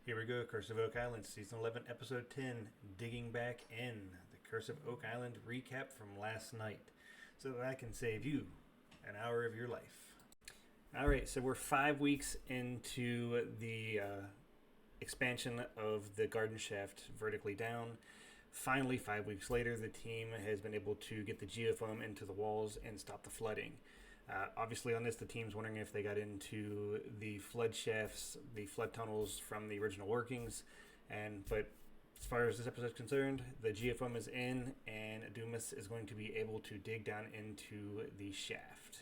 Here we go, Curse of Oak Island, Season 11, Episode 10, Digging Back In, the Curse of Oak Island recap from last night, so that I can save you an hour of your life. Alright, so we're 5 weeks into the expansion of the garden shaft vertically down. Finally, 5 weeks later, the team has been able to get the geofoam into the walls and stop the flooding. Obviously, on this, the team's wondering if they got into the flood shafts, the flood tunnels from the original workings. But as far as this episode is concerned, the geofoam is in, and Dumas is going to be able to dig down into the shaft.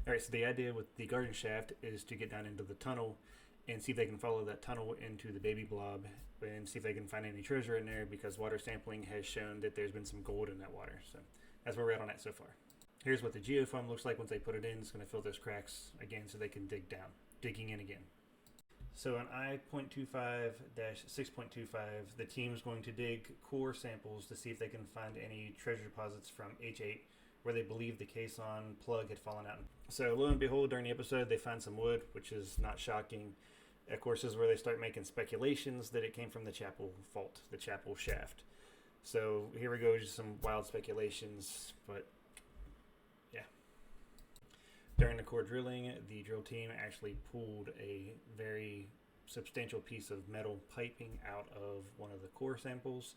Alright, so the idea with the garden shaft is to get down into the tunnel and see if they can follow that tunnel into the baby blob and see if they can find any treasure in there, because water sampling has shown that there's been some gold in that water. So that's where we're at on that so far. Here's what the geofoam looks like once they put it in. It's going to fill those cracks again so they can dig down. Digging in again. So on I.25-6.25, the team is going to dig core samples to see if they can find any treasure deposits from H8 where they believe the caisson plug had fallen out. So lo and behold, during the episode, they find some wood, which is not shocking. Of course, this is where they start making speculations that it came from the chapel vault, the chapel shaft. So here we go, just some wild speculations, but yeah. During the core drilling, the drill team actually pulled a very substantial piece of metal piping out of one of the core samples.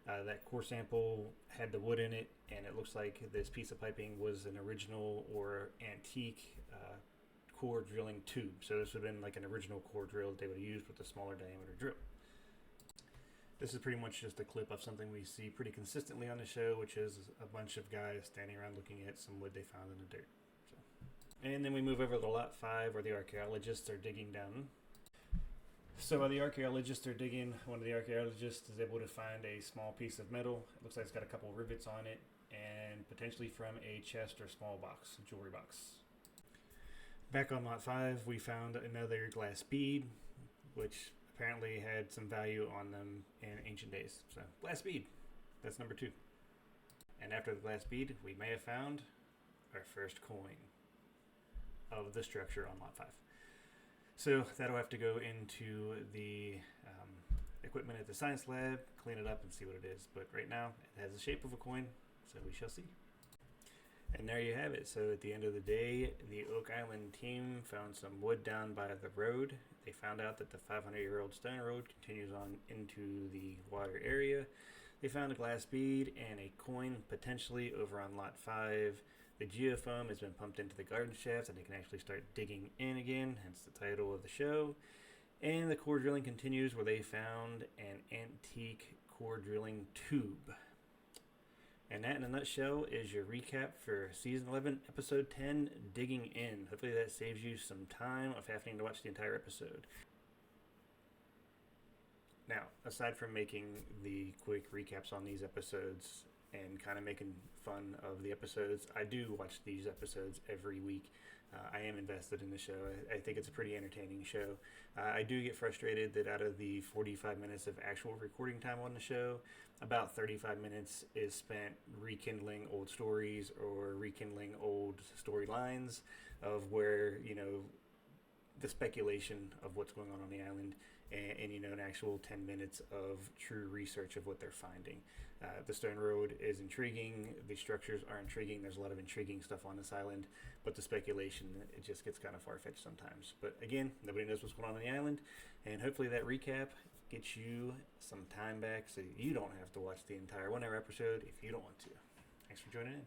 That core sample had the wood in it, and it looks like this piece of piping was an original or antique core drilling tube. So this would have been like an original core drill that they would have used with a smaller diameter drill. This is pretty much just a clip of something we see pretty consistently on the show, which is a bunch of guys standing around looking at some wood they found in the dirt. And then we move over to lot 5, where the archaeologists are digging down. So while the archaeologists are digging, one of the archaeologists is able to find a small piece of metal. It looks like it's got a couple of rivets on it, and potentially from a chest or small box, jewelry box. Back on lot 5, we found another glass bead, which apparently had some value on them in ancient days. So glass bead, that's number 2. And after the glass bead, we may have found our first coin of the structure on lot 5. So that'll have to go into the equipment at the science lab, clean it up and see what it is. But right now it has the shape of a coin, so we shall see. And there you have it. So at the end of the day, the Oak Island team found some wood down by the road. They found out that the 500-year-old stone road continues on into the water area. They found a glass bead and a coin potentially over on lot 5. The geofoam has been pumped into the garden shaft, and they can actually start digging in again, hence the title of the show. And the core drilling continues, where they found an antique core drilling tube. And that, in a nutshell, is your recap for Season 11, Episode 10, Digging In. Hopefully that saves you some time of having to watch the entire episode. Now, aside from making the quick recaps on these episodes and kind of making fun of the episodes, I do watch these episodes every week. I am invested in the show. I think it's a pretty entertaining show. I do get frustrated that out of the 45 minutes of actual recording time on the show, about 35 minutes is spent rekindling old stories or rekindling old storylines of where, the speculation of what's going on the island, and an actual 10 minutes of true research of what they're finding. The Stone Road is intriguing. The structures are intriguing. There's a lot of intriguing stuff on this island, but the speculation, it just gets kind of far-fetched sometimes. But again, nobody knows what's going on the island, and hopefully that recap gets you some time back so you don't have to watch the entire 1 hour episode if you don't want to. Thanks for joining in.